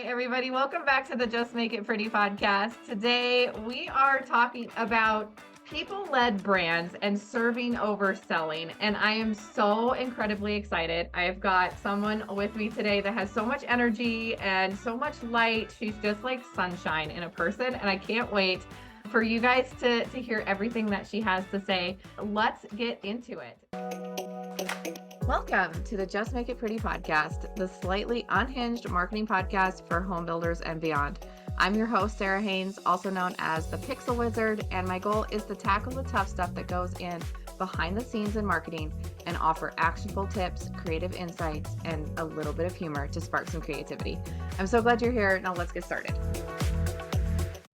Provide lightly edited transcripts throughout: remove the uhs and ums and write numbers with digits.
everybody. Welcome back to the Just Make It Pretty podcast. Today, we are talking about people-led brands and serving over selling. And I am so incredibly excited. I've got someone with me today that has so much energy and so much light. She's just like sunshine in a person. And I can't wait for you guys to hear everything that she has to say. Let's get into it. Welcome to the Just Make It Pretty podcast, the slightly unhinged marketing podcast for home builders and beyond. I'm your host, Sarah Haynes, also known as the Pixel Wizard, and my goal is to tackle the tough stuff that goes in behind the scenes in marketing and offer actionable tips, creative insights, and a little bit of humor to spark some creativity. I'm so glad you're here. Now let's get started.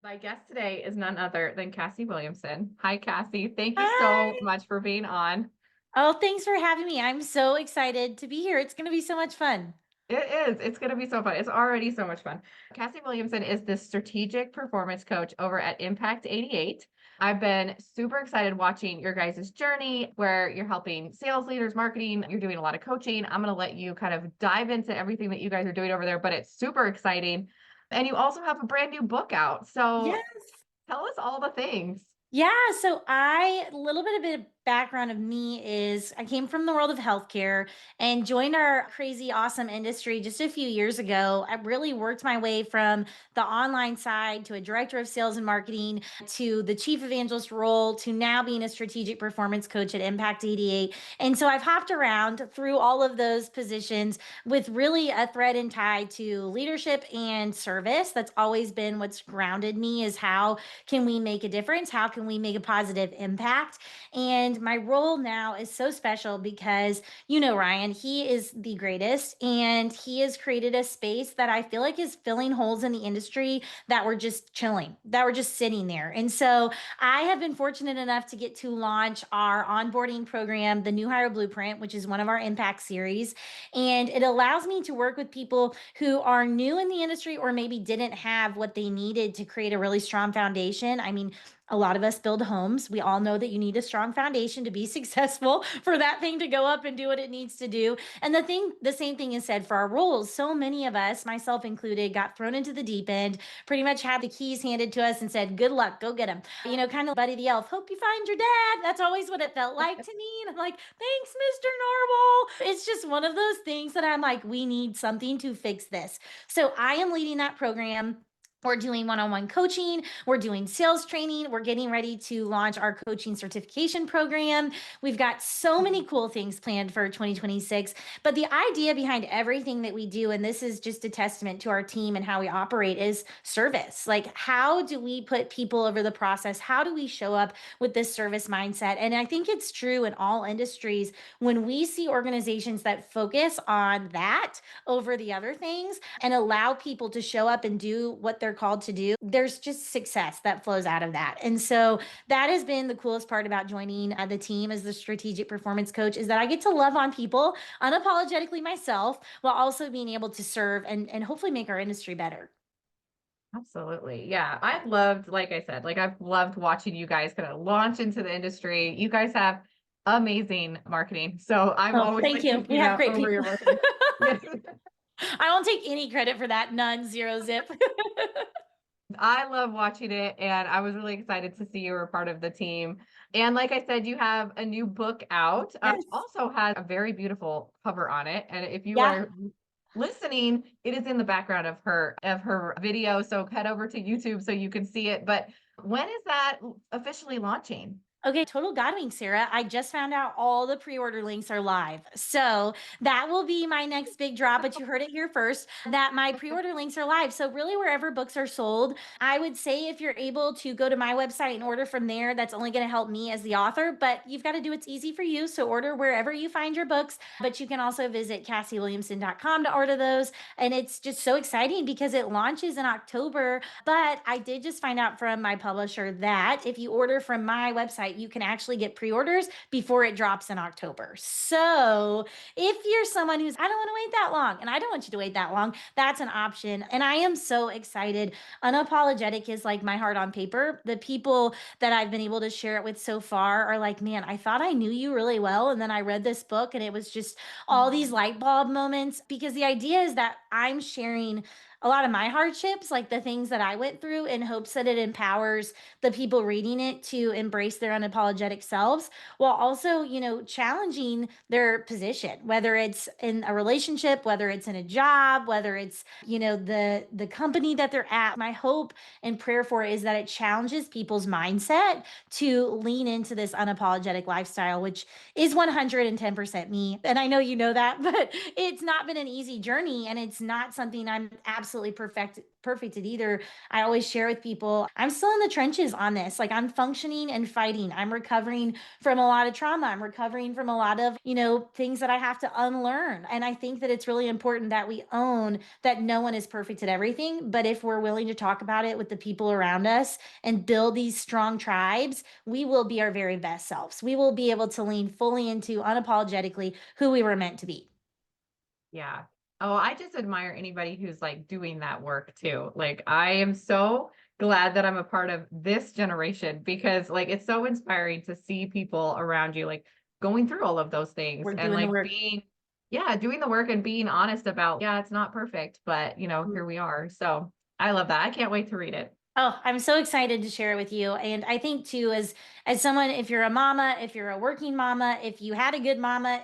My guest today is none other than Cassy Williamson. Hi, Cassy. Thank you so much for being on. Oh, thanks for having me. I'm so excited to be here. It's going to be so much fun. It is. It's going to be so fun. It's already so much fun. Cassy Williamson is the strategic performance coach over at Impact 88. I've been super excited watching your guys' journey where you're helping sales leaders, marketing, you're doing a lot of coaching. I'm going to let you kind of dive into everything that you guys are doing over there, but it's super exciting. And you also have a brand new book out. So Yes. Tell us all the things. Yeah, so a little bit of background of me is I came from the world of healthcare and joined our crazy awesome industry just a few years ago. I really worked my way from the online side to a director of sales and marketing to the chief evangelist role to now being a strategic performance coach at Impact 88. And so I've hopped around through all of those positions with really a thread and tie to leadership and service. That's always been what's grounded me is how can we make a difference? How can we make a positive impact? And my role now is so special because, Ryan, he is the greatest and he has created a space that I feel like is filling holes in the industry that were just chilling, that were just sitting there. And so I have been fortunate enough to get to launch our onboarding program, the New Hire Blueprint, which is one of our impact series. And it allows me to work with people who are new in the industry or maybe didn't have what they needed to create a really strong foundation. I mean, a lot of us build homes. We all know that you need a strong foundation to be successful for that thing to go up and do what it needs to do. And the same thing is said for our roles. So many of us, myself included, got thrown into the deep end, pretty much had the keys handed to us and said, good luck, go get them. Kind of Buddy the Elf, hope you find your dad. That's always what it felt like to me. And I'm like, thanks, Mr. Narwhal. It's just one of those things that I'm like, we need something to fix this. So I am leading that program. We're doing one-on-one coaching. We're doing sales training. We're getting ready to launch our coaching certification program. We've got so many cool things planned for 2026. But the idea behind everything that we do, and this is just a testament to our team and how we operate, is service. Like, how do we put people over the process? How do we show up with this service mindset? And I think it's true in all industries. When we see organizations that focus on that over the other things and allow people to show up and do what they're called to do, there's just success that flows out of that. And so that has been the coolest part about joining the team as the strategic performance coach, is that I get to love on people unapologetically myself while also being able to serve and hopefully make our industry better. Absolutely. Yeah. I've loved, like I said, I've loved watching you guys kind of launch into the industry. You guys have amazing marketing. So I'm always thank you. We have great people. your marketing. Yes. I won't take any credit for that. None, zero, zip. I love watching it, and I was really excited to see you were part of the team. And like I said, you have a new book out. Yes. Also has a very beautiful cover on it. And if you Yeah. are listening, it is in the background of her video. So head over to YouTube so you can see it. But when is that officially launching? Okay, total Godwink, Sarah. I just found out all the pre-order links are live. So that will be my next big drop, but you heard it here first, that my pre-order links are live. So really wherever books are sold, I would say if you're able to go to my website and order from there, that's only going to help me as the author, but you've got to do what's easy for you. So order wherever you find your books, but you can also visit CassyWilliamson.com to order those. And it's just so exciting because it launches in October. But I did just find out from my publisher that if you order from my website, you can actually get pre-orders before it drops in October. So if you're someone who's, I don't want to wait that long, and I don't want you to wait that long, that's an option. And I am so excited. Unapologetic is like my heart on paper. The people that I've been able to share it with so far are like, man, I thought I knew you really well. And then I read this book and it was just all these light bulb moments, because the idea is that I'm sharing a lot of my hardships, like the things that I went through, in hopes that it empowers the people reading it to embrace their unapologetic selves, while also, challenging their position, whether it's in a relationship, whether it's in a job, whether it's, the company that they're at. My hope and prayer for it is that it challenges people's mindset to lean into this unapologetic lifestyle, which is 110% me. And I know you know that, but it's not been an easy journey, and it's not something I'm absolutely perfect at either. I always share with people, I'm still in the trenches on this. Like, I'm functioning and fighting. I'm recovering from a lot of trauma. I'm recovering from a lot of, things that I have to unlearn. And I think that it's really important that we own that no one is perfect at everything. But if we're willing to talk about it with the people around us and build these strong tribes, we will be our very best selves. We will be able to lean fully into unapologetically who we were meant to be. Yeah. Oh, I just admire anybody who's like doing that work too. Like, I am so glad that I'm a part of this generation because like it's so inspiring to see people around you like going through all of those things We're and doing the like work. being, yeah, doing the work and being honest about, yeah, it's not perfect, but here we are. So I love that. I can't wait to read it. Oh, I'm so excited to share it with you. And I think too, as someone, if you're a mama, if you're a working mama, if you had a good mama,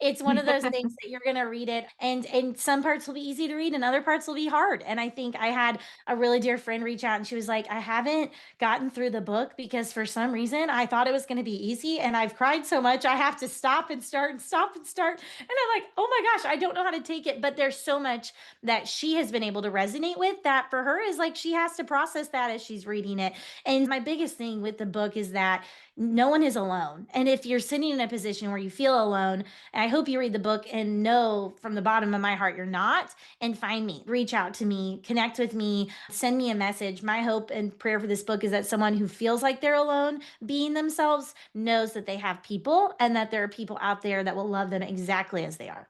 it's one of those things that you're gonna read it. And some parts will be easy to read and other parts will be hard. And I think I had a really dear friend reach out and she was like, I haven't gotten through the book because for some reason I thought it was gonna be easy. And I've cried so much, I have to stop and start and stop and start. And I'm like, oh my gosh, I don't know how to take it. But there's so much that she has been able to resonate with that for her is like she has to process that as she's reading it. And my biggest thing with the book is that no one is alone. And if you're sitting in a position where you feel alone, I hope you read the book and know from the bottom of my heart you're not, and find me, reach out to me, connect with me, send me a message. My hope and prayer for this book is that someone who feels like they're alone being themselves knows that they have people and that there are people out there that will love them exactly as they are.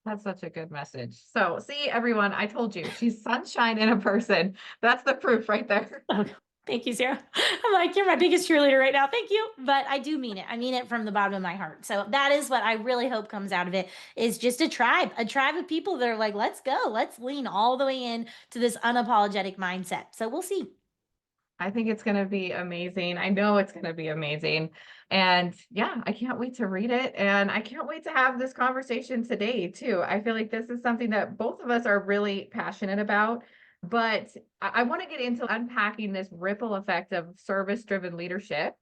That's such a good message. So, see, everyone, I told you, she's sunshine in a person. That's the proof right there. Oh, thank you, Sarah. I'm like, you're my biggest cheerleader right now. Thank you. But I do mean it. I mean it from the bottom of my heart. So that is what I really hope comes out of it, is just a tribe of people that are like, let's go. Let's lean all the way in to this unapologetic mindset. So we'll see. I think it's going to be amazing. I know it's going to be amazing. And yeah, I can't wait to read it. And I can't wait to have this conversation today, too. I feel like this is something that both of us are really passionate about. But I want to get into unpacking this ripple effect of service driven leadership.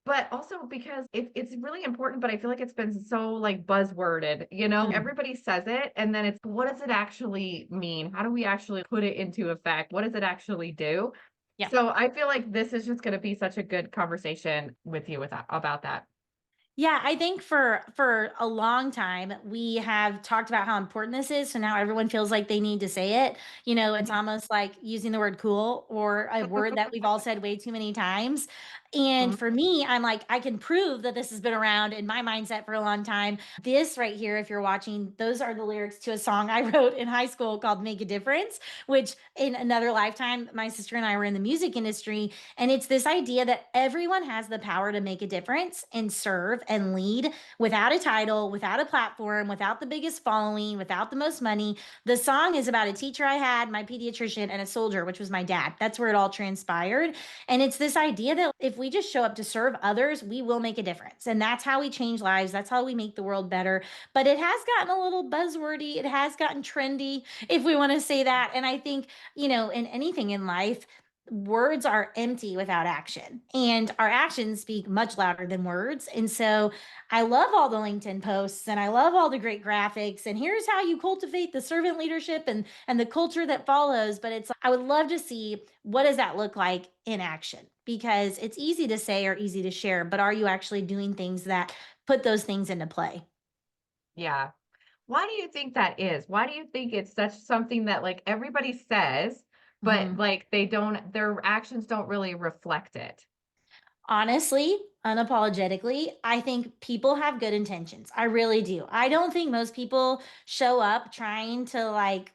But also because it's really important, but I feel like it's been so like buzzworded, Mm, everybody says it. And then it's what does it actually mean? How do we actually put it into effect? What does it actually do? yeah. So I feel like this is just going to be such a good conversation with you about that. Yeah, I think for a long time we have talked about how important this is, so now everyone feels like they need to say it. It's almost like using the word cool, or a word that we've all said way too many times. And Mhm. for me, I'm like, I can prove that this has been around in my mindset for a long time. This right here, if you're watching, those are the lyrics to a song I wrote in high school called Make a Difference, which in another lifetime, my sister and I were in the music industry. And it's this idea that everyone has the power to make a difference and serve and lead without a title, without a platform, without the biggest following, without the most money. The song is about a teacher I had, my pediatrician, and a soldier, which was my dad. That's where it all transpired. And it's this idea that if we just show up to serve others, we will make a difference. And that's how we change lives. That's how we make the world better. But it has gotten a little buzzwordy. It has gotten trendy, if we want to say that. And I think, in anything in life, words are empty without action, and our actions speak much louder than words. And so I love all the LinkedIn posts and I love all the great graphics, and here's how you cultivate the servant leadership and the culture that follows. But it's, I would love to see, what does that look like in action? Because it's easy to say or easy to share, but are you actually doing things that put those things into play? Yeah. Why do you think that is? Why do you think it's such something that like everybody says, but Mhm. like they don't, their actions don't really reflect it? Honestly, unapologetically, I think people have good intentions. I really do. I don't think most people show up trying to like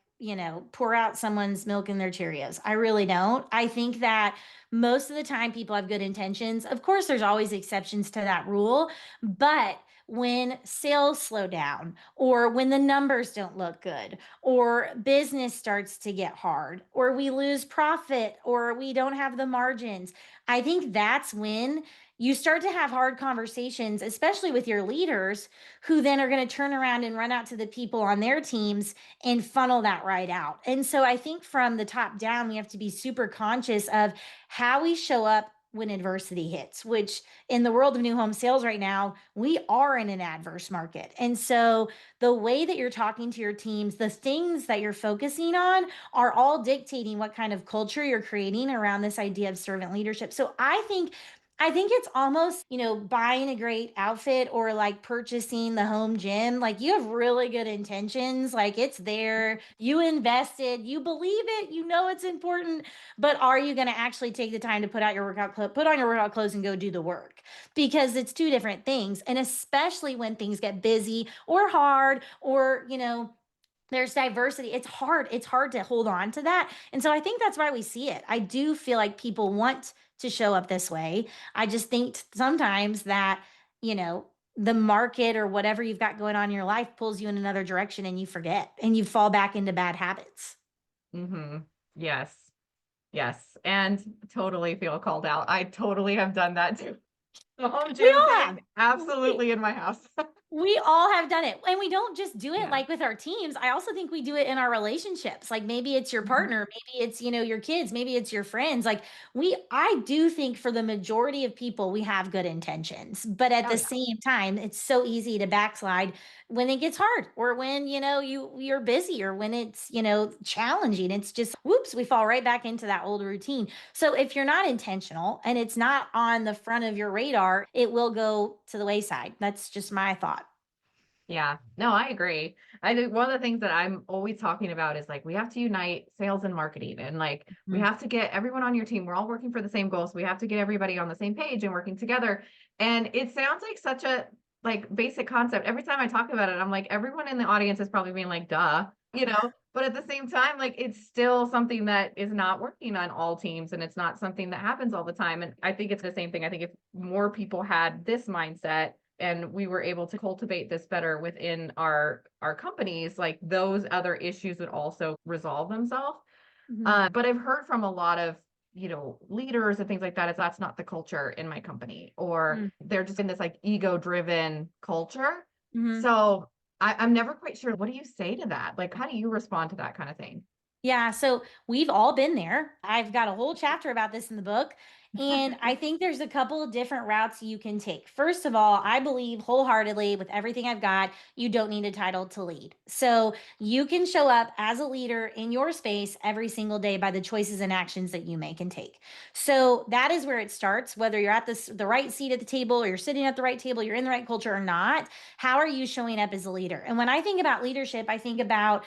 pour out someone's milk in their Cheerios. I really don't. I think that most of the time people have good intentions. Of course, there's always exceptions to that rule, but when sales slow down or when the numbers don't look good or business starts to get hard or we lose profit or we don't have the margins, I think that's when you start to have hard conversations, especially with your leaders, who then are going to turn around and run out to the people on their teams and funnel that right out. And so I think from the top down, we have to be super conscious of how we show up when adversity hits, which in the world of new home sales right now, we are in an adverse market. And so the way that you're talking to your teams, the things that you're focusing on are all dictating what kind of culture you're creating around this idea of servant leadership. So I think it's almost, buying a great outfit or like purchasing the home gym. Like you have really good intentions. Like it's there. You invested, you believe it, you know it's important, but are you going to actually take the time to put on your workout clothes and go do the work? Because it's two different things. And especially when things get busy or hard or, there's diversity. It's hard to hold on to that. And so I think that's why we see it. I do feel like people want to show up this way. I just think sometimes that, you know, the market or whatever you've got going on in your life pulls you in another direction and you forget and you fall back into bad habits. Mm-hmm. Yes. Yes. And totally feel called out. I totally have done that too. The home We gym all have. thing, absolutely in my house. We all have done it. And we don't just do it Yeah. like with our teams. I also think we do it in our relationships. Like maybe it's your Mhm. partner, maybe it's, your kids, maybe it's your friends. Like I do think for the majority of people, we have good intentions. But at Oh the yeah. same time, it's so easy to backslide when it gets hard or when, you're busy or when it's, challenging. It's just whoops, we fall right back into that old routine. So if you're not intentional and it's not on the front of your radar, it will go to the wayside. That's just my thought. Yeah. No, I agree. I think one of the things that I'm always talking about is like we have to unite sales and marketing and like we Mhm. have to get everyone on your team. We're all working for the same goals. We have to get everybody on the same page and working together. And it sounds like such a like basic concept. Every time I talk about it, I'm like everyone in the audience is probably being like, duh, but at the same time, like it's still something that is not working on all teams and it's not something that happens all the time. And I think it's the same thing. I think if more people had this mindset and we were able to cultivate this better within our companies, like those other issues would also resolve themselves. Mhm. But I've heard from a lot of leaders and things like that is that's not the culture in my company, or Mm. they're just in this like ego driven culture. Mhm. So I'm never quite sure, what do you say to that? Like how do you respond to that kind of thing? Yeah, so we've all been there. I've got a whole chapter about this in the book. And I think there's a couple of different routes you can take. First of all, I believe wholeheartedly with everything I've got, you don't need a title to lead. So you can show up as a leader in your space every single day by the choices and actions that you make and take. So that is where it starts, whether you're at the right seat at the table or you're sitting at the right table, you're in the right culture or not. How are you showing up as a leader? And when I think about leadership, I think about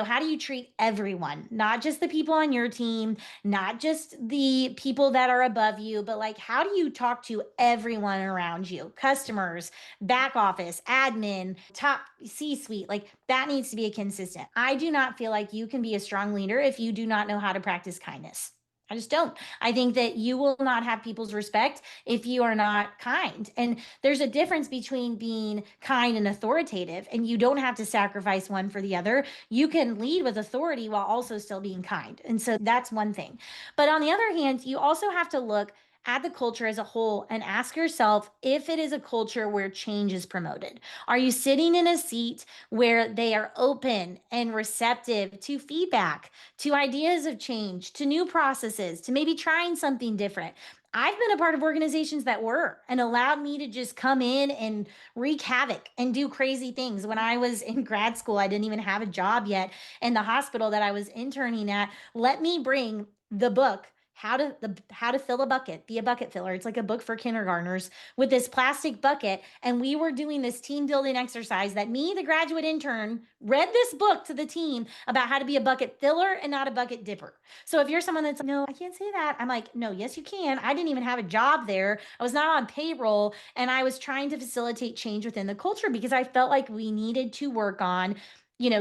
how do you treat everyone, not just the people on your team, not just the people that are above you, but like, how do you talk to everyone around you? Customers, back office, admin, top C suite, like that needs to be a consistent. I do not feel like you can be a strong leader if you do not know how to practice kindness. I just don't. I think that you will not have people's respect if you are not kind. And there's a difference between being kind and authoritative, and you don't have to sacrifice one for the other. You can lead with authority while also still being kind. And so that's one thing. But on the other hand, you also have to look at the culture as a whole and ask yourself if it is a culture where change is promoted. Are you sitting in a seat where they are open and receptive to feedback, to ideas of change, to new processes, to maybe trying something different? I've been a part of organizations that were and allowed me to just come in and wreak havoc and do crazy things. When I was in grad school, I didn't even have a job yet. And the hospital that I was interning at let me bring the book. How to fill a bucket, be a bucket filler. It's like a book for kindergartners with this plastic bucket. And we were doing this team building exercise that me, the graduate intern, read this book to the team about how to be a bucket filler and not a bucket dipper. So if you're someone that's like, no, I can't say that. I'm like, no, yes, you can. I didn't even have a job there. I was not on payroll. And I was trying to facilitate change within the culture because I felt like we needed to work on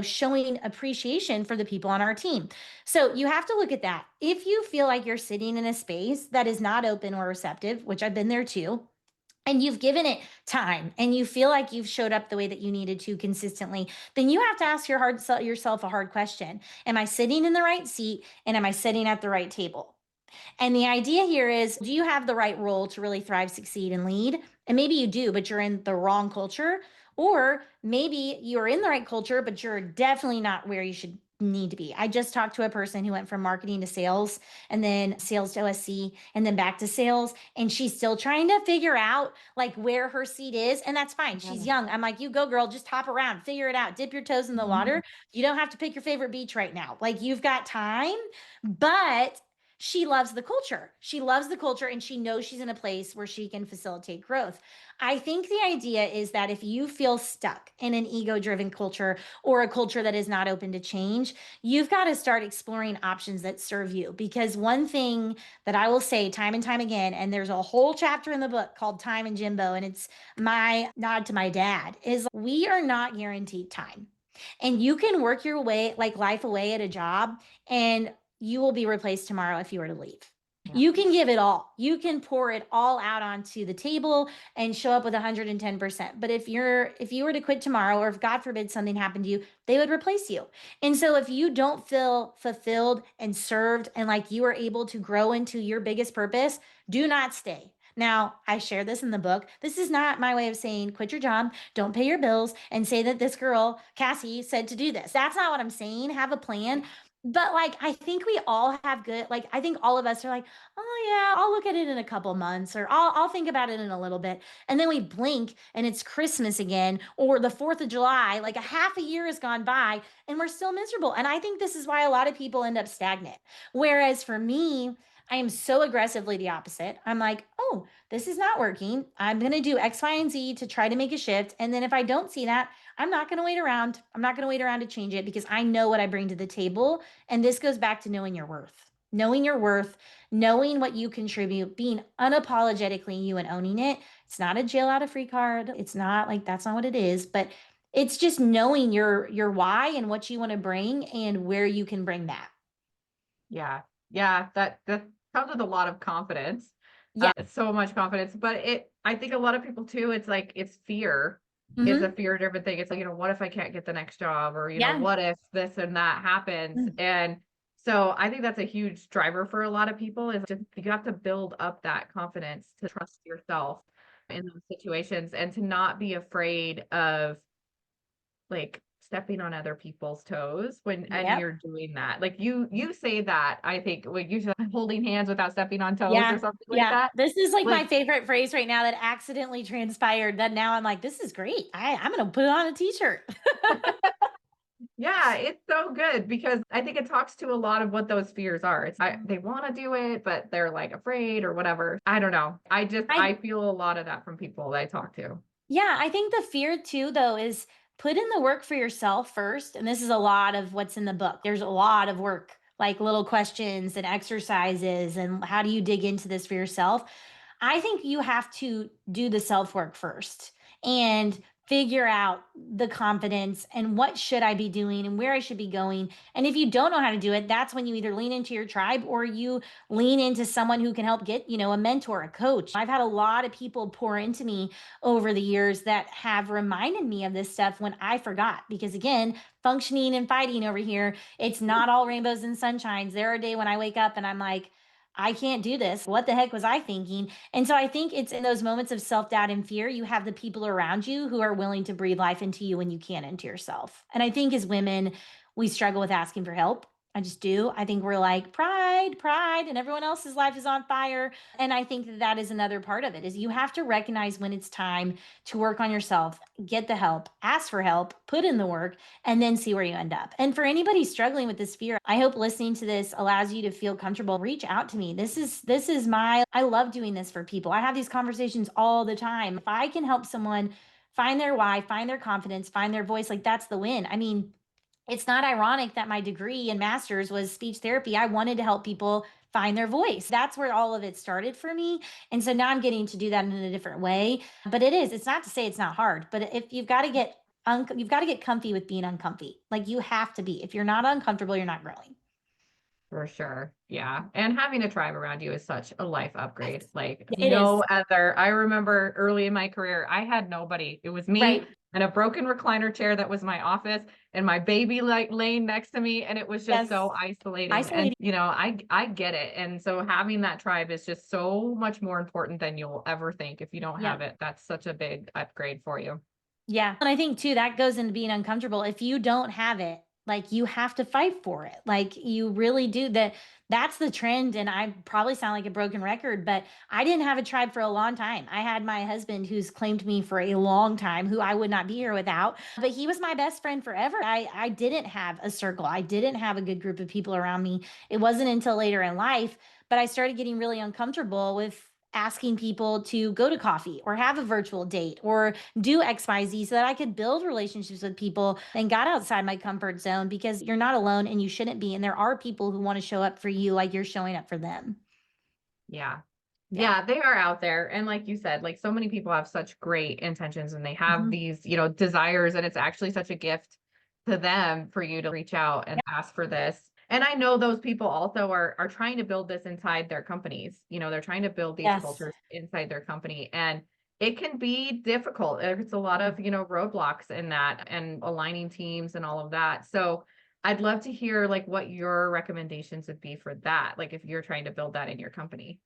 showing appreciation for the people on our team. So you have to look at that. If you feel like you're sitting in a space that is not open or receptive, which I've been there too, and you've given it time and you feel like you've showed up the way that you needed to consistently, then you have to ask yourself a hard question. Am I sitting in the right seat and am I sitting at the right table? And the idea here is, do you have the right role to really thrive, succeed, and lead? And maybe you do, but you're in the wrong culture. Or maybe you're in the right culture, but you're definitely not where you should need to be. I just talked to a person who went from marketing to sales and then sales to OSC and then back to sales. And she's still trying to figure out like where her seat is. And that's fine. She's Yeah. young. I'm like, you go, girl, just hop around, figure it out, dip your toes in the water. You don't have to pick your favorite beach right now. Like you've got time, but she loves the culture. She loves the culture and she knows she's in a place where she can facilitate growth. I think the idea is that if you feel stuck in an ego driven culture or a culture that is not open to change, you've got to start exploring options that serve you. Because one thing that I will say time and time again, and there's a whole chapter in the book called Time and Jimbo, and it's my nod to my dad, is we are not guaranteed time. And you can work your way, like life away at a job, and you will be replaced tomorrow if you were to leave. Yeah. You can give it all. You can pour it all out onto the table and show up with 110%. But if you were to quit tomorrow, or if God forbid something happened to you, they would replace you. And so if you don't feel fulfilled and served and like you are able to grow into your biggest purpose, do not stay. Now, I share this in the book. This is not my way of saying quit your job, don't pay your bills, and say that this girl, Cassy, said to do this. That's not what I'm saying. Have a plan. But like, I think we all have good, like, I think all of us are like, oh yeah, I'll look at it in a couple months, or I'll think about it in a little bit. And then we blink and it's Christmas again, or the 4th of July, like a half a year has gone by and we're still miserable. And I think this is why a lot of people end up stagnant. Whereas for me, I am so aggressively the opposite. I'm like, oh, this is not working. I'm going to do X, Y, and Z to try to make a shift. And then if I don't see that, I'm not going to wait around. I'm not going to wait around to change it because I know what I bring to the table. And this goes back to knowing your worth, knowing what you contribute, being unapologetically you and owning it. It's not a jail out of free card. It's not like that's not what it is, but it's just knowing your why and what you want to bring and where you can bring that. Yeah. Yeah. That comes with a lot of confidence. Yeah. So much confidence. But I think a lot of people too, it's fear. It's a Hmm. fear driven thing. It's like, what if I can't get the next job? Or, Yeah. what if this and that happens? Mm. And so I think that's a huge driver for a lot of people, is just you have to build up that confidence to trust yourself in those situations and to not be afraid of like stepping on other people's toes and Yep. you're doing that. Like you say that, I think when you say holding hands without stepping on toes or Yeah. something like Yeah. that. This is like my Like, favorite phrase right now that accidentally transpired that now I'm like, this is great. I'm going to put it on a t-shirt. yeah, it's so good because I think it talks to a lot of what those fears are. They want to do it, but they're like afraid or whatever. I don't know. I I feel a lot of that from people that I talk to. Yeah, I think the fear too, though, is put in the work for yourself first. And this is a lot of what's in the book. There's a lot of work, like little questions and exercises, and how do you dig into this for yourself? I think you have to do the self work first and figure out the confidence and what should I be doing and where I should be going. And if you don't know how to do it, that's when you either lean into your tribe or you lean into someone who can help get, a mentor, a coach. I've had a lot of people pour into me over the years that have reminded me of this stuff when I forgot. Because again, functioning and fighting over here, it's not all rainbows and sunshines. There are a day when I wake up and I'm like, I can't do this. What the heck was I thinking? And so I think it's in those moments of self doubt and fear, you have the people around you who are willing to breathe life into you when you can't into yourself. And I think as women, we struggle with asking for help. I just do. I think we're like pride, pride, and everyone else's life is on fire. And I think that that is another part of it is you have to recognize when it's time to work on yourself, get the help, ask for help, put in the work, and then see where you end up. And for anybody struggling with this fear, I hope listening to this allows you to feel comfortable. Reach out to me. This is my I love doing this for people. I have these conversations all the time. If I can help someone find their why, find their confidence, find their voice, like that's the win. I mean, it's not ironic that my degree and master's was speech therapy. I wanted to help people find their voice. That's where all of it started for me. And so now I'm getting to do that in a different way. But it's not to say it's not hard, but if you've got to get you've got to get comfy with being uncomfy. Like you have to be. If you're not uncomfortable, you're not growing. For sure. Yeah. And having a tribe around you is such a life upgrade. Yes. Like It is. no other. I remember early in my career, I had nobody. It was me Right. and a broken recliner chair that was my office and my baby like laying next to me. And it was just Yes. so isolating. And Isolating. I get it. And so having that tribe is just so much more important than you'll ever think. If you don't Yeah. have it, that's such a big upgrade for you. Yeah. And I think too, that goes into being uncomfortable. If you don't have it, like you have to fight for it. Like you really do that. That's the trend. And I probably sound like a broken record, but I didn't have a tribe for a long time. I had my husband who's claimed me for a long time, who I would not be here without, but he was my best friend forever. I didn't have a circle. I didn't have a good group of people around me. It wasn't until later in life, but I started getting really uncomfortable with asking people to go to coffee or have a virtual date or do XYZ so that I could build relationships with people and got outside my comfort zone because you're not alone and you shouldn't be. And there are people who want to show up for you like you're showing up for them. Yeah. Yeah. Yeah, they are out there. And like you said, like so many people have such great intentions and they have Mhm. these, desires, and it's actually such a gift to them for you to reach out and Yeah. ask for this. And I know those people also are trying to build this inside their companies. They're trying to build these Yes. cultures inside their company. And it can be difficult. It's a lot of, roadblocks in that and aligning teams and all of that. So I'd love to hear like what your recommendations would be for that, like if you're trying to build that in your company.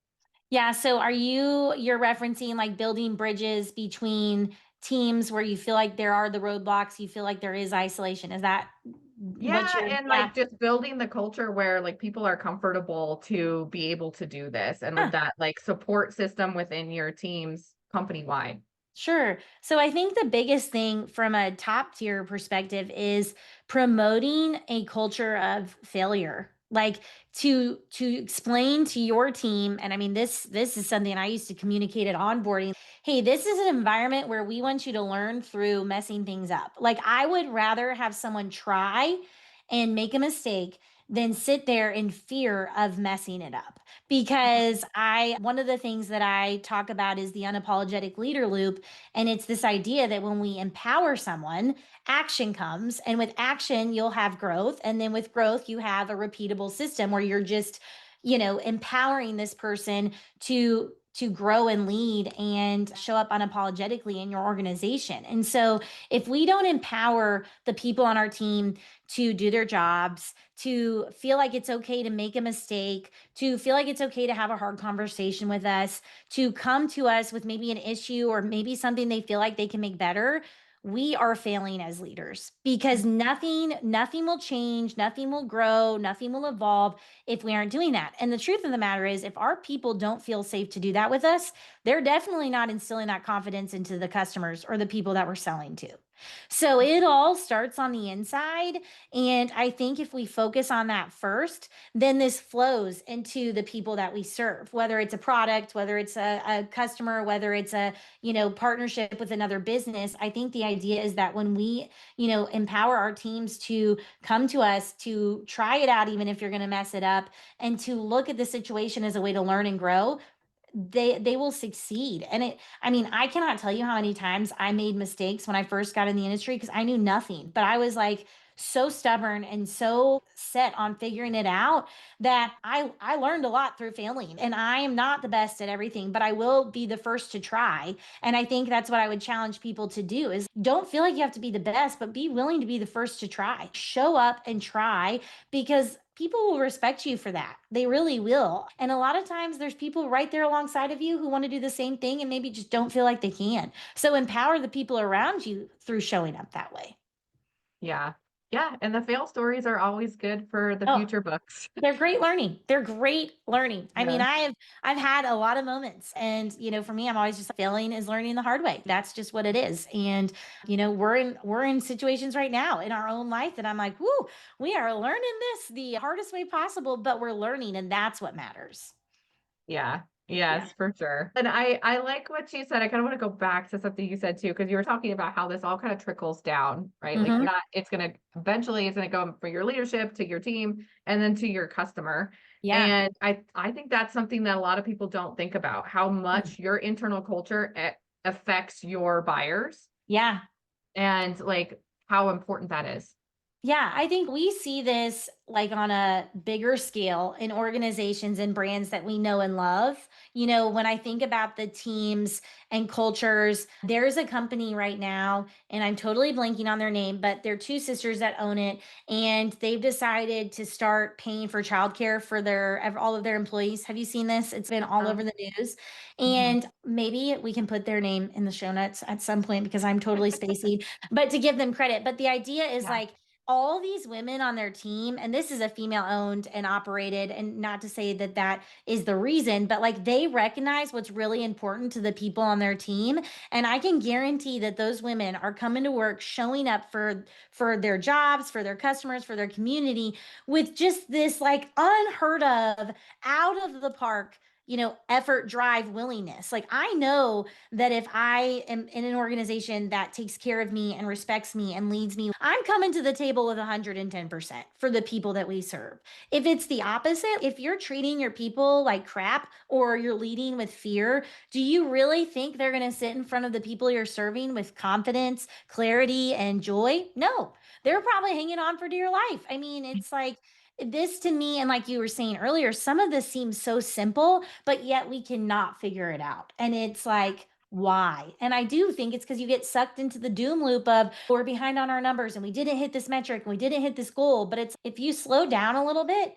Yeah. So you're referencing like building bridges between teams where you feel like there are the roadblocks, you feel like there is isolation. Is that what Yeah, you're, and yeah. like just building the culture where like people are comfortable to be able to do this and Huh. that like support system within your teams company wide. Sure. So I think the biggest thing from a top tier perspective is promoting a culture of failure. Like to explain to your team, and I mean this is something I used to communicate at onboarding. Hey, this is an environment where we want you to learn through messing things up. Like I would rather have someone try and make a mistake than sit there in fear of messing it up, because I one of the things that I talk about is the unapologetic leader loop, and it's this idea that when we empower someone, action comes, and with action you'll have growth, and then with growth you have a repeatable system where you're just empowering this person to grow and lead and show up unapologetically in your organization. And so if we don't empower the people on our team to do their jobs, to feel like it's okay to make a mistake, to feel like it's okay to have a hard conversation with us, to come to us with maybe an issue or maybe something they feel like they can make better, we are failing as leaders, because nothing will change, nothing will grow, nothing will evolve if we aren't doing that. And the truth of the matter is, if our people don't feel safe to do that with us, they're definitely not instilling that confidence into the customers or the people that we're selling to. So it all starts on the inside. And I think if we focus on that first, then this flows into the people that we serve, whether it's a product, whether it's a customer, whether it's a, partnership with another business. I think the idea is that when we, empower our teams to come to us to try it out, even if you're going to mess it up, and to look at the situation as a way to learn and grow, they will succeed. And I mean, I cannot tell you how many times I made mistakes when I first got in the industry because I knew nothing, but I was like so stubborn and so set on figuring it out that I learned a lot through failing. And I am not the best at everything, but I will be the first to try. And I think that's what I would challenge people to do: is don't feel like you have to be the best, but be willing to be the first to try. Show up and try, because people will respect you for that. They really will. And a lot of times there's people right there alongside of you who want to do the same thing and maybe just don't feel like they can. So empower the people around you through showing up that way. Yeah. Yeah, and the fail stories are always good for the Oh, future books. they're great learning. They're great learning. I mean, Yeah. I've had a lot of moments, and for me, I'm always just failing is learning the hard way. That's just what it is. And we're in situations right now in our own life that I'm like, whoo, we are learning this the hardest way possible, but we're learning, and that's what matters. Yeah. Yeah. Yes, for sure. And I like what you said. I kind of want to go back to something you said too, because you were talking about how this all kind of trickles down, right? Like Hmm. not it's gonna eventually it's gonna go for your leadership to your team and then to your customer. Yeah. And I think that's something that a lot of people don't think about, how Mm. much your internal culture affects your buyers. Yeah. and like how important that is. Yeah, I think we see this like on a bigger scale in organizations and brands that we know and love. When I think about the teams and cultures, there's a company right now, and I'm totally blanking on their name, but they're two sisters that own it, and they've decided to start paying for childcare for all of their employees. Have you seen this? It's been all over the news. Mhm. And maybe we can put their name in the show notes at some point because I'm totally spacey, but to give them credit. But the idea is Yeah, like, all these women on their team, and this is a female owned and operated, and not to say that that is the reason, but like they recognize what's really important to the people on their team. And I can guarantee that those women are coming to work, showing up for their jobs, for their customers, for their community, with just this like unheard of, out of the park, effort, drive, willingness. Like I know that if I am in an organization that takes care of me and respects me and leads me, I'm coming to the table with 110% for the people that we serve. If it's the opposite, if you're treating your people like crap or you're leading with fear, do you really think they're going to sit in front of the people you're serving with confidence, clarity, and joy? No, they're probably hanging on for dear life. I mean, it's like, this to me, and like you were saying earlier, some of this seems so simple, but yet we cannot figure it out. And it's like, why? And I do think it's because you get sucked into the doom loop of we're behind on our numbers and we didn't hit this metric and we didn't hit this goal. But it's if you slow down a little bit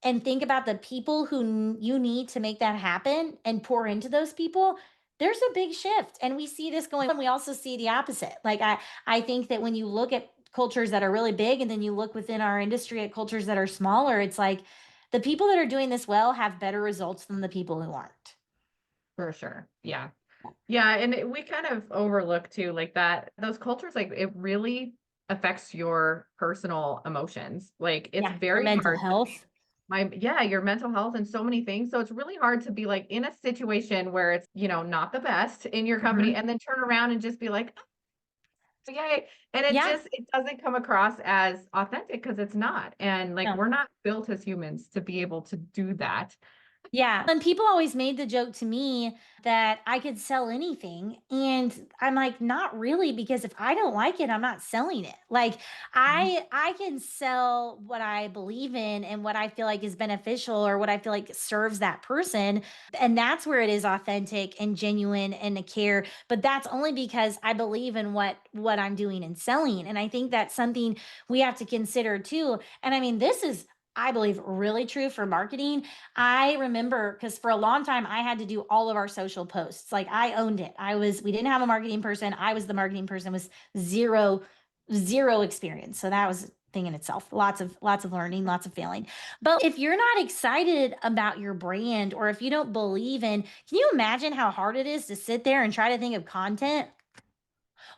and think about the people who you need to make that happen and pour into those people, there's a big shift. And we see this going on. We also see the opposite. Like I think that when you look at cultures that are really big and then you look within our industry at cultures that are smaller, it's like the people that are doing this well have better results than the people who aren't. for sure. Yeah. Yeah, and we kind of overlook too, like that those cultures, like it really affects your personal emotions. Like it's Yeah, your very mental hard to health. yeah, your mental health and so many things. So it's really hard to be like in a situation where it's, not the best in your company Mhm. and then turn around and just be like, "Oh, yay." And Yeah. it doesn't come across as authentic because it's not. And like No. we're not built as humans to be able to do that. Yeah. And people always made the joke to me that I could sell anything. And I'm like, not really, because if I don't like it, I'm not selling it. Like Mhm. I can sell what I believe in and what I feel like is beneficial or what I feel like serves that person. And that's where it is authentic and genuine and a care. But that's only because I believe in what I'm doing and selling. And I think that's something we have to consider too. And I mean, this is I believe really true for marketing. I remember because for a long time I had to do all of our social posts. Like I owned it. We didn't have a marketing person. I was the marketing person with zero experience. So that was a thing in itself. Lots of learning, lots of failing. But if you're not excited about your brand or if you don't believe in, can you imagine how hard it is to sit there and try to think of content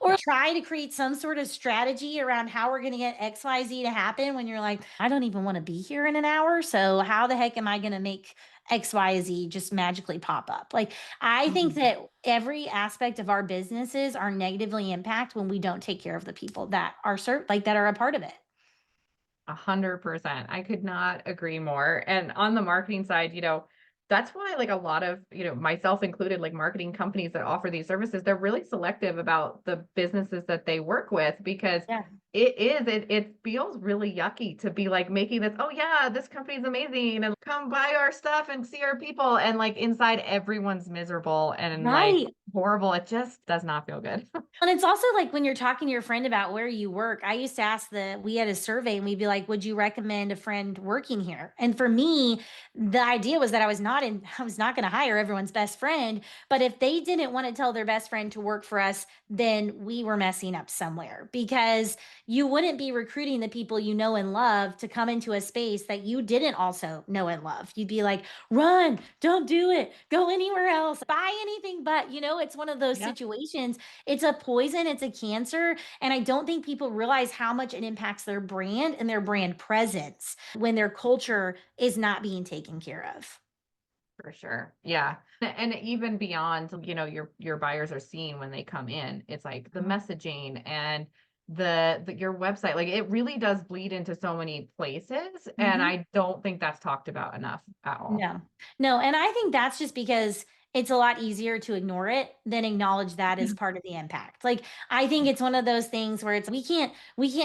or try to create some sort of strategy around how we're going to get XYZ to happen when you're like, I don't even want to be here in an hour. So, how the heck am I going to make XYZ just magically pop up? Like, I think Mhm. that every aspect of our businesses are negatively impacted when we don't take care of the people that are served, like that are a part of it. 100%. I could not agree more. And on the marketing side, that's why like a lot of, myself included, like marketing companies that offer these services, they're really selective about the businesses that they work with because Yeah. it feels really yucky to be like making this, oh yeah, this company's amazing and come buy our stuff and see our people. And like inside everyone's miserable and like Right. horrible. It just does not feel good. And it's also like when you're talking to your friend about where you work, I used to ask we had a survey and we'd be like, would you recommend a friend working here? And for me, the idea was that I was not going to hire everyone's best friend. But if they didn't want to tell their best friend to work for us, then we were messing up somewhere because you wouldn't be recruiting the people you know and love to come into a space that you didn't also know and love. You'd be like, run, don't do it, go anywhere else, buy anything but, it's one of those Yeah, situations. It's a poison, it's a cancer, and I don't think people realize how much it impacts their brand and their brand presence when their culture is not being taken care of. for sure. Yeah. And even beyond, your buyers are seeing when they come in, it's like the Mhm. messaging and the your website, like it really does bleed into so many places. And Mhm. I don't think that's talked about enough at all. No. No, and I think that's just because it's a lot easier to ignore it than acknowledge that as part of the impact. Like, I think it's one of those things where it's we can't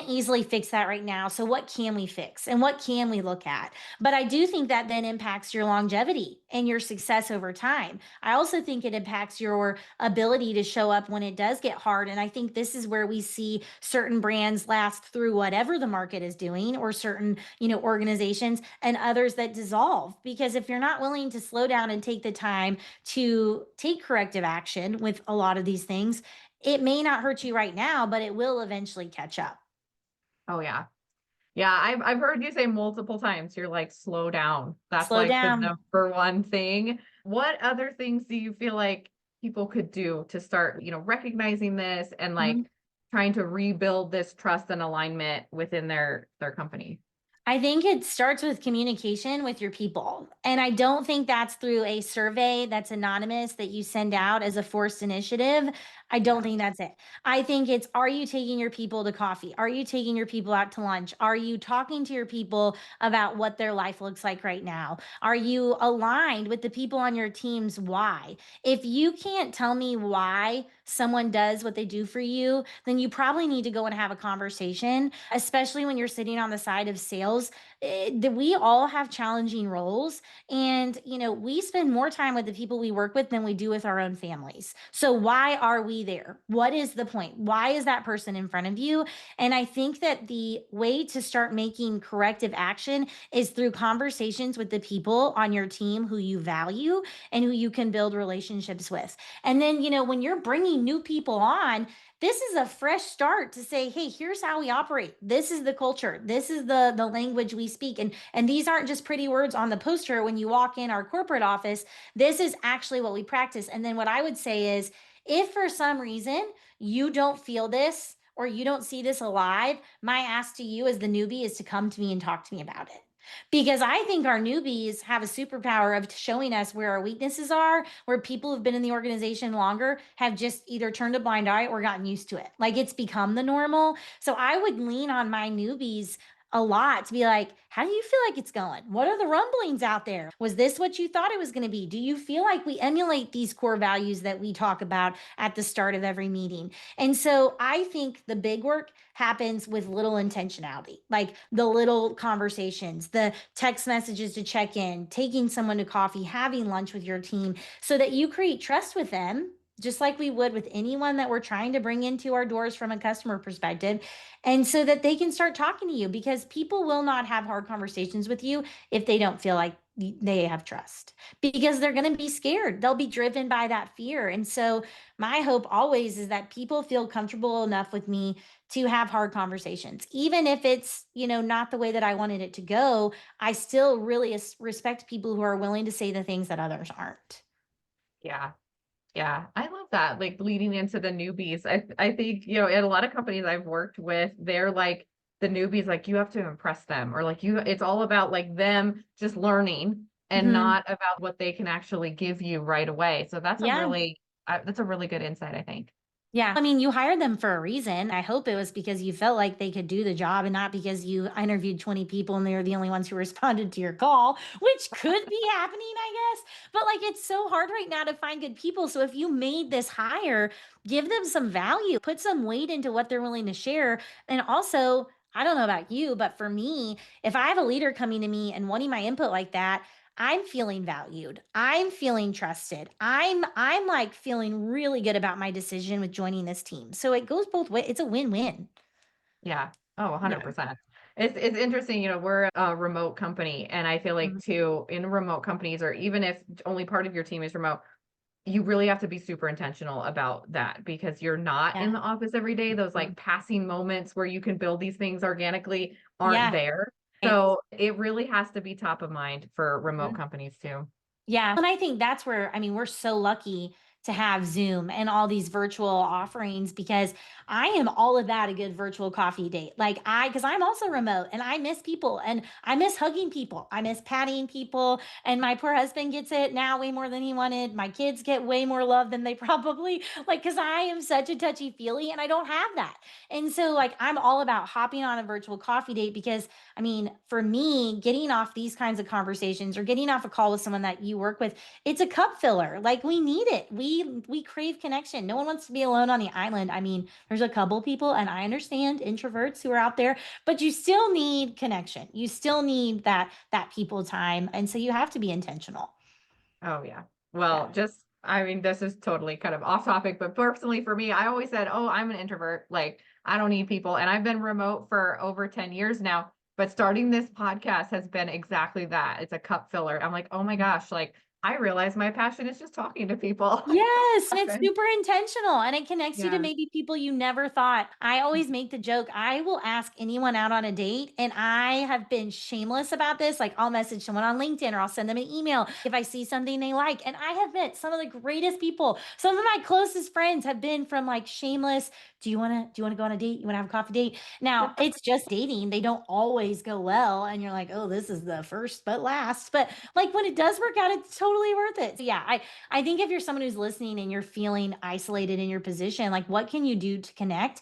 easily fix that right now. So what can we fix and what can we look at? But I do think that then impacts your longevity and your success over time. I also think it impacts your ability to show up when it does get hard. And I think this is where we see certain brands last through whatever the market is doing, or certain, organizations, and others that dissolve. Because if you're not willing to slow down and take the time to take corrective action with a lot of these things, it may not hurt you right now, but it will eventually catch up. Oh yeah. Yeah, I've heard you say multiple times, you're like, slow down. That's Slow like the down. number one thing. What other things do you feel like people could do to start, recognizing this and like Mhm. trying to rebuild this trust and alignment within their company? I think it starts with communication with your people. And I don't think that's through a survey that's anonymous that you send out as a forced initiative. I don't Yeah. think that's it. I think it's, are you taking your people to coffee? Are you taking your people out to lunch? Are you talking to your people about what their life looks like right now? Are you aligned with the people on your team's why? If you can't tell me why someone does what they do for you, then you probably need to go and have a conversation, especially when you're sitting on the side of sales. We all have challenging roles, and we spend more time with the people we work with than we do with our own families. So why are we there? What is the point? Why is that person in front of you? And I think that the way to start making corrective action is through conversations with the people on your team who you value and who you can build relationships with. And then, when you're bringing new people on, this is a fresh start to say, hey, here's how we operate. This is the culture. This is the language we speak. And these aren't just pretty words on the poster when you walk in our corporate office. This is actually what we practice. And then what I would say is, if for some reason you don't feel this or you don't see this alive, my ask to you as the newbie is to come to me and talk to me about it. Because I think our newbies have a superpower of showing us where our weaknesses are, where people who've been in the organization longer have just either turned a blind eye or gotten used to it. Like, it's become the normal. So I would lean on my newbies a lot to be like, how do you feel like it's going? What are the rumblings out there? Was this what you thought it was going to be? Do you feel like we emulate these core values that we talk about at the start of every meeting? And so I think the big work happens with little intentionality, like the little conversations, the text messages to check in, taking someone to coffee, having lunch with your team, so that you create trust with them, just like we would with anyone that we're trying to bring into our doors from a customer perspective. And so that they can start talking to you, because people will not have hard conversations with you if they don't feel like they have trust, because they're going to be scared. They'll be driven by that fear. And so my hope always is that people feel comfortable enough with me to have hard conversations, even if it's, not the way that I wanted it to go. I still really respect people who are willing to say the things that others aren't. Yeah. Yeah, I love that. Like leading into the newbies. I think, in a lot of companies I've worked with, they're like the newbies, like you have to impress them, or like it's all about like them just learning and Mhm. not about what they can actually give you right away. So Yeah. that's a really good insight, I think. Yeah. I mean, you hired them for a reason. I hope it was because you felt like they could do the job and not because you interviewed 20 people and they were the only ones who responded to your call, which could be happening, I guess. But like, it's so hard right now to find good people. So if you made this hire, give them some value, put some weight into what they're willing to share. And also, I don't know about you, but for me, if I have a leader coming to me and wanting my input like that, I'm feeling valued. I'm feeling trusted. I'm like feeling really good about my decision with joining this team. So it goes both ways. It's a win-win. Yeah. Oh, Yeah. 100%. It's interesting, we're a remote company, and I feel like Mhm. too in remote companies, or even if only part of your team is remote, you really have to be super intentional about that, because you're not Yeah. in the office every day. Those Mhm. like passing moments where you can build these things organically aren't Yeah. there. Right. So it really has to be top of mind for remote Mhm. companies too. Yeah. And I think that's where, I mean, we're so lucky to have Zoom and all these virtual offerings because I am all about a good virtual coffee date. Because I'm also remote and I miss people and I miss hugging people. I miss patting people. And my poor husband gets it now way more than he wanted. My kids get way more love than they probably because I am such a touchy feely and I don't have that. And so, I'm all about hopping on a virtual coffee date because, I mean, for me, getting off these kinds of conversations or getting off a call with someone that you work with, it's a cup filler. Like, we need it. We crave connection. No one wants to be alone on the island. I mean, there's a couple people, and I understand introverts who are out there, but you still need connection. You still need that people time, and so you have to be intentional. Oh yeah. Yeah. Well, just I mean, this is totally kind of off topic, but personally for me, I always said, "Oh, I'm an introvert. Like, I don't need people." And I've been remote for over 10 years now, but starting this podcast has been exactly that. It's a cup filler. I'm like, "Oh my gosh, like I realize my passion is just talking to people." Yes, and it's Often. super intentional and it connects you to Yeah. maybe people you never thought. I always make the joke, I will ask anyone out on a date, and I have been shameless about this. Like, I'll message someone on LinkedIn or I'll send them an email if I see something they like. And I have met some of the greatest people. Some of my closest friends have been from shameless, do you want to go on a date? You want to have a coffee date? Now, it's just dating. They don't always go well and you're like, "Oh, this is the first but last." But when it does work out, it's totally worth it. So yeah, I think if you're someone who's listening and you're feeling isolated in your position, what can you do to connect?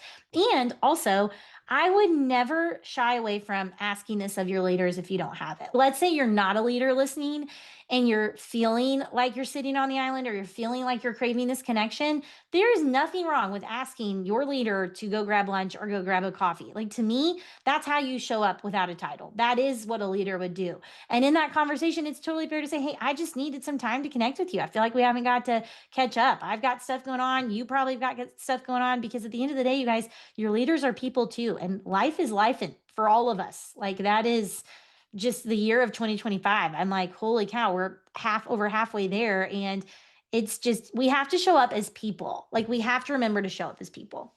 And also, I would never shy away from asking this of your leaders if you don't have it. Let's say you're not a leader listening and you're feeling like you're sitting on the island or you're feeling like you're craving this connection. There is nothing wrong with asking your leader to go grab lunch or go grab a coffee. To me, that's how you show up without a title. That is what a leader would do. And in that conversation, it's totally fair to say, "Hey, I just needed some time to connect with you. I feel like we haven't got to catch up. I've got stuff going on. You probably have got stuff going on." Because at the end of the day, you guys, your leaders are people too. And life is life and for all of us. That is just the year of 2025. I'm like, holy cow, we're over halfway there. And it's just, we have to show up as people. We have to remember to show up as people.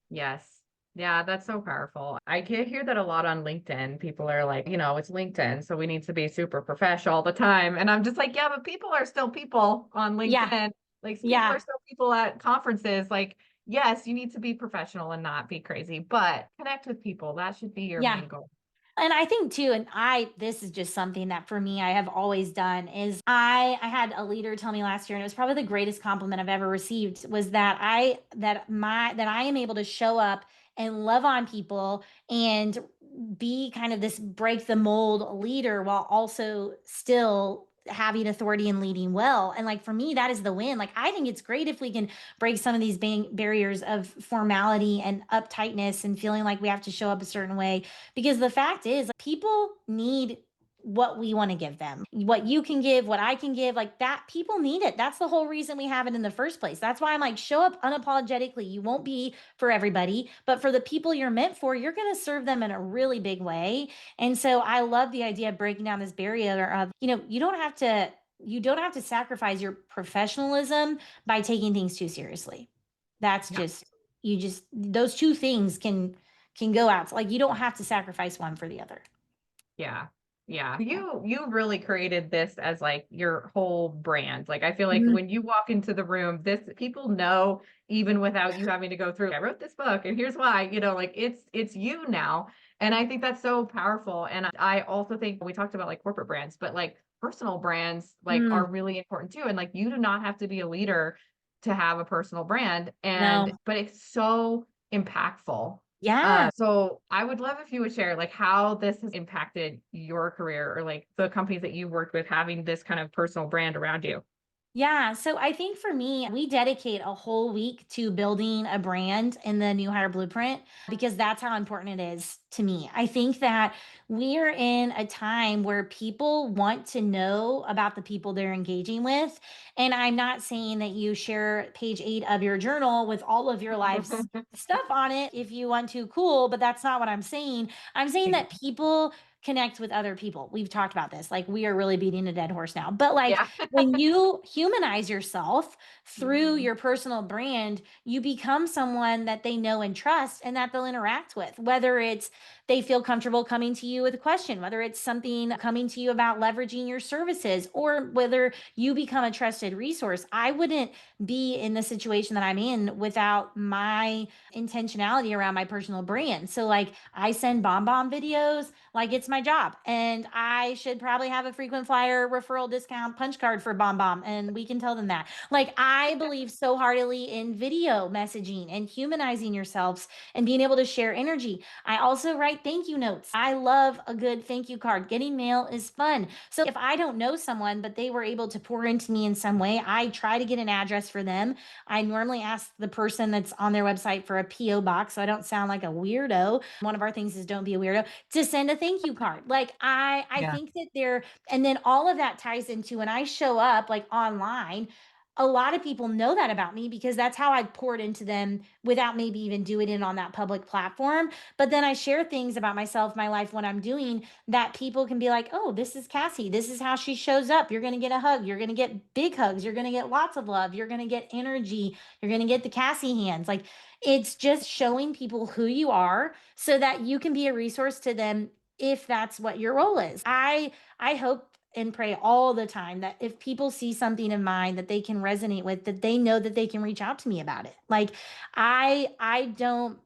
Yes. Yeah, that's so powerful. I can hear that a lot on LinkedIn. People are like, it's LinkedIn, so we need to be super professional all the time. And I'm just like, yeah, but people are still people on Yeah. LinkedIn. Like people are Yeah. still people at conferences. Like, yes, you need to be professional and not be crazy, but connect with people. That should be your Yeah. main goal. And I think too, this is just something that for me I have always done is I had a leader tell me last year, and it was probably the greatest compliment I've ever received, was that I am able to show up and love on people and be kind of this break the mold leader while also still having authority and leading well. And for me, that is the win. I think it's great if we can break some of these barriers of formality and uptightness and feeling like we have to show up a certain way, because the fact is, people need what we want to give them. What you can give, what I can give, that, people need it. That's the whole reason we have it in the first place. That's why I'm like, show up unapologetically. You won't be for everybody, but for the people you're meant for, you're going to serve them in a really big way. And so I love the idea of breaking down this barrier of, you don't have to sacrifice your professionalism by taking things too seriously. That's Yeah. just, those two things can go out. You don't have to sacrifice one for the other. Yeah. Yeah. You really created this as like your whole brand. Like I feel like Mhm. when you walk into the room, this people know even without you having to go through, I wrote this book and here's why, like it's you now. And I think that's so powerful. And I also think we talked about like corporate brands, but like personal brands like Mm, are really important too. And like you do not have to be a leader to have a personal brand. no. But it's so impactful. Yeah. So I would love if you would share like how this has impacted your career or like the companies that you worked with having this kind of personal brand around you. Yeah. So I think for me, we dedicate a whole week to building a brand in the New Hire Blueprint because that's how important it is to me. I think that we're in a time where people want to know about the people they're engaging with. And I'm not saying that you share page 8 of your journal with all of your life's stuff on it if you want to, cool, but that's not what I'm saying. I'm saying that people connect with other people. We've talked about this. We are really beating a dead horse now. But Yeah. when you humanize yourself through Mhm. your personal brand, you become someone that they know and trust and that they'll interact with, whether it's they feel comfortable coming to you with a question, whether it's something coming to you about leveraging your services or whether you become a trusted resource. I wouldn't be in the situation that I'm in without my intentionality around my personal brand. So, like, I send bomb videos like it's my job, and I should probably have a frequent flyer referral discount punch card for bomb, and we can tell them that. Like, I believe so heartily in video messaging and humanizing yourselves and being able to share energy. I also write thank you notes. I love a good thank you card. Getting mail is fun. So if I don't know someone, but they were able to pour into me in some way, I try to get an address for them. I normally ask the person that's on their website for a P.O. box so I don't sound like a weirdo. One of our things is don't be a weirdo, to send a thank you card. Like, I Yeah. think that there, and then all of that ties into when I show up like online, a lot of people know that about me because that's how I poured into them without maybe even doing it on that public platform. But then I share things about myself, my life, what I'm doing, that people can be like, oh, this is Cassy. This is how she shows up. You're going to get a hug. You're going to get big hugs. You're going to get lots of love. You're going to get energy. You're going to get the Cassy hands. Like, it's just showing people who you are so that you can be a resource to them if that's what your role is. I hope and pray all the time that if people see something in mine that they can resonate with, that they know that they can reach out to me about it. Like, I don't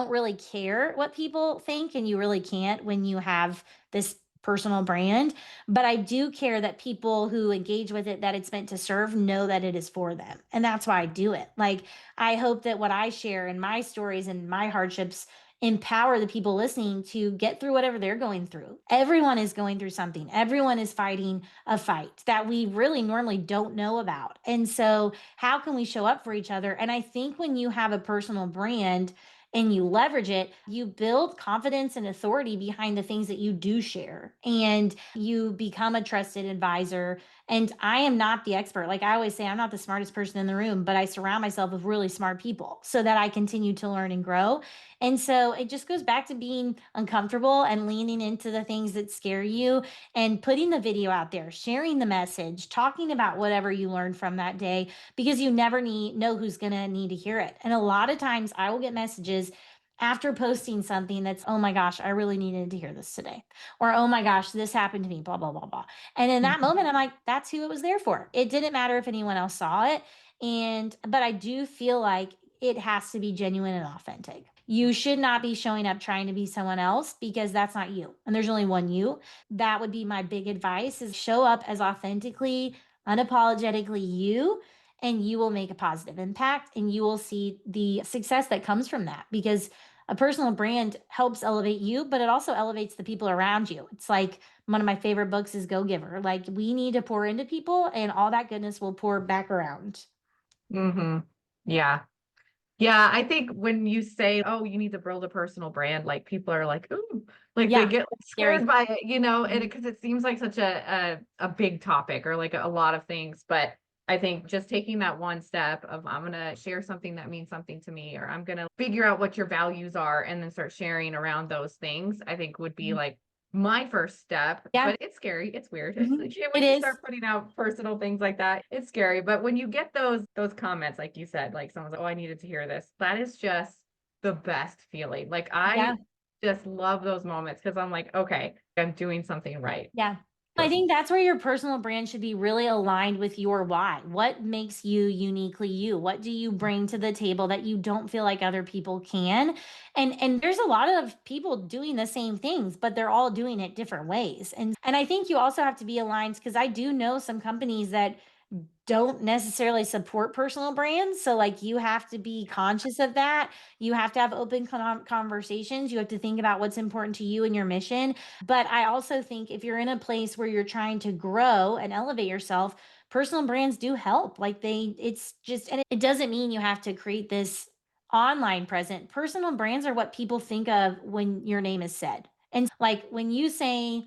really care what people think, and you really can't when you have this personal brand. But I do care that people who engage with it, that it's meant to serve, know that it is for them. And that's why I do it. Like, I hope that what I share in my stories and my hardships empower the people listening to get through whatever they're going through. Everyone is going through something, everyone is fighting a fight that we really normally don't know about. And so, how can we show up for each other? And I think when you have a personal brand, and you leverage it, you build confidence and authority behind the things that you do share. And you become a trusted advisor. And I am not the expert. Like I always say, I'm not the smartest person in the room, but I surround myself with really smart people so that I continue to learn and grow. And so it just goes back to being uncomfortable and leaning into the things that scare you and putting the video out there, sharing the message, talking about whatever you learned from that day, because you never know who's going to need to hear it. And a lot of times I will get messages after posting something that's, oh my gosh, I really needed to hear this today. Or, oh my gosh, this happened to me, blah, blah, blah, blah. And in that Mhm. moment, I'm like, that's who it was there for. It didn't matter if anyone else saw it. But I do feel like it has to be genuine and authentic. You should not be showing up trying to be someone else because that's not you. And there's only one you. That would be my big advice, is show up as authentically, unapologetically you, and you will make a positive impact and you will see the success that comes from that, because a personal brand helps elevate you, but it also elevates the people around you. It's like one of my favorite books is Go Giver. Like, we need to pour into people and all that goodness will pour back around. Mhm. Yeah. Yeah, I think when you say, "Oh, you need to build a personal brand," like, people are like, "Ooh," like, they Yeah, get, like, scary. scared by it, and Mhm. because it seems like such a big topic or, like, a lot of things, but I think just taking that one step of, "I'm gonna share something that means something to me," or, "I'm gonna figure out what your values are," and then start sharing around those things, I think would be, Mhm. like, my first step, Yeah. but it's scary, it's weird. Mhm. Like, yeah, It when you is. start putting out personal things like that, it's scary, but when you get those comments, like you said, like, someone's like, "Oh, I needed to hear this," that is just the best feeling. Like, Yeah. I just love those moments because 'cause I'm like, "Okay, I'm doing something right." Yeah. I Personal. think that's where your personal brand should be really aligned with your why. What makes you uniquely you? What do you bring to the table that you don't feel like other people can? And there's a lot of people doing the same things, but they're all doing it different ways. And I think you also have to be aligned, because I do know some companies that don't necessarily support personal brands. So, like, you have to be conscious of that. You have to have open conversations. You have to think about what's important to you and your mission. But I also think if you're in a place where you're trying to grow and elevate yourself, personal brands do help. Like, it's just, and it doesn't mean you have to create this online present. Personal brands are what people think of when your name is said. And like, when you say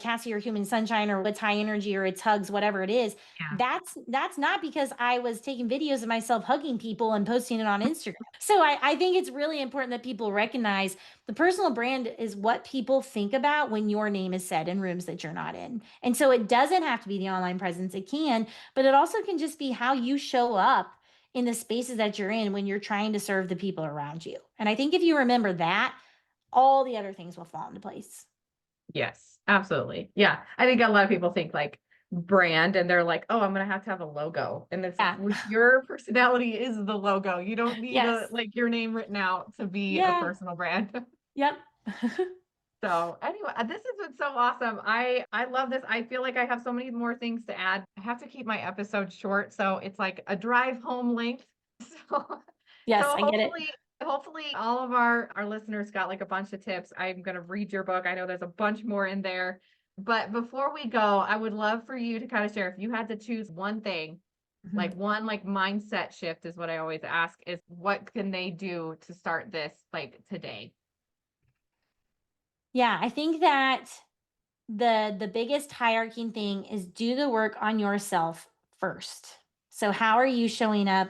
Cassie or human sunshine or it's high energy or it's hugs, whatever it is, Yeah. that's not because I was taking videos of myself hugging people and posting it on Instagram. So I think it's really important that people recognize the personal brand is what people think about when your name is said in rooms that you're not in. And so it doesn't have to be the online presence. It can, but it also can just be how you show up in the spaces that you're in when you're trying to serve the people around you. And I think if you remember that, all the other things will fall into place. Yes, absolutely. Yeah. I think a lot of people think like brand and they're like, oh, I'm gonna have to have a logo. And it's Yeah. your personality is the logo. You don't need Yes. a like your name written out to be a Yeah. personal brand. Yep. So anyway, this has been so awesome. I love this. I feel like I have so many more things to add. I have to keep my episode short, so it's like a drive home length. So Yes, so I get it. hopefully all of our listeners got like a bunch of tips. I'm going to read your book. I know there's a bunch more in there. But before we go, I would love for you to kind of share if you had to choose one thing, Mhm. like one like mindset shift is what I always ask is what can they do to start this like today? Yeah, I think that the biggest hierarchy thing is do the work on yourself first. So how are you showing up?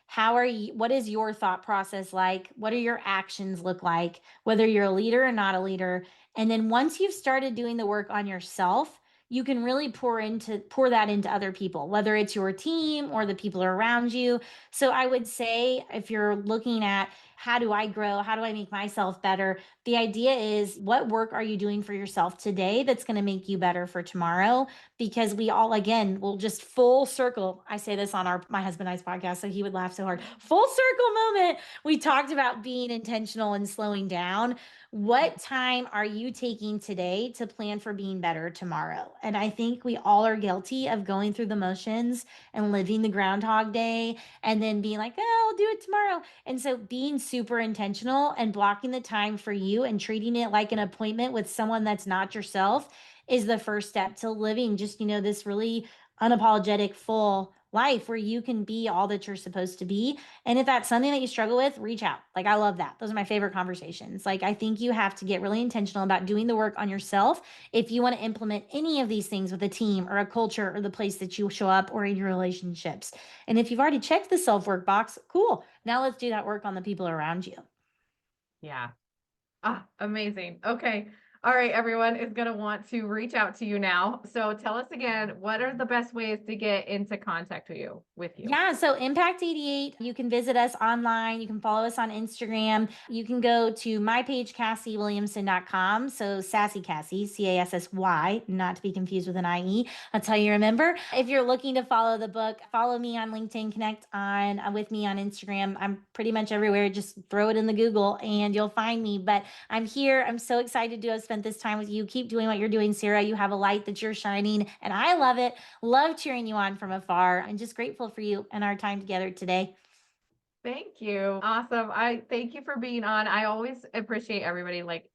How are you, what is your thought process like? What do your actions look like, whether you're a leader or not a leader? And then once you've started doing the work on yourself, you can really pour that into other people, whether it's your team or the people around you. So I would say if you're looking at how do I grow? How do I make myself better? The idea is what work are you doing for yourself today that's going to make you better for tomorrow? Because we all, again, will just full circle. I say this on my husband and I's podcast, so he would laugh so hard. Full circle moment. We talked about being intentional and slowing down. What time are you taking today to plan for being better tomorrow? And I think we all are guilty of going through the motions and living the Groundhog Day and then being like, oh, I'll do it tomorrow. And so being super intentional and blocking the time for you and treating it like an appointment with someone that's not yourself is the first step to living just, this really unapologetic full life where you can be all that you're supposed to be. And if that's something that you struggle with, reach out. Like, I love that. Those are my favorite conversations. Like, I think you have to get really intentional about doing the work on yourself if you want to implement any of these things with a team or a culture or the place that you show up or in your relationships. And if you've already checked the self work box, cool. Now let's do that work on the people around you. Yeah. Ah, amazing. Okay. All right, everyone is going to want to reach out to you now. So tell us again, what are the best ways to get into contact with you? Yeah, so Impact 88, you can visit us online. You can follow us on Instagram. You can go to my page, CassyWilliamson.com. So Sassy Cassy, Cassy, not to be confused with an IE. That's how you remember. If you're looking to follow the book, follow me on LinkedIn, connect on with me on Instagram. I'm pretty much everywhere. Just throw it in the Google and you'll find me. But I'm here. I'm so excited to have spent this time with you. Keep doing what you're doing, Sarah. You have a light that you're shining, and I love it. Love cheering you on from afar. I'm just grateful for you and our time together today. Thank you. Awesome. I thank you for being on. I always appreciate everybody like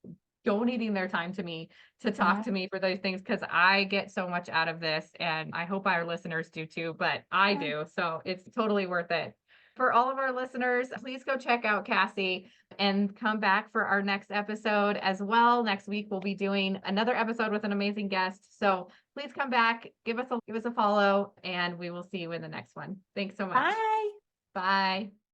donating their time to me to talk Yeah. to me for those things because I get so much out of this and I hope our listeners do too, but I Yeah. do. So it's totally worth it. For all of our listeners, please go check out Cassy and come back for our next episode as well. Next week we'll be doing another episode with an amazing guest. So please come back, give us a follow, and we will see you in the next one. Thanks so much. Bye. Bye.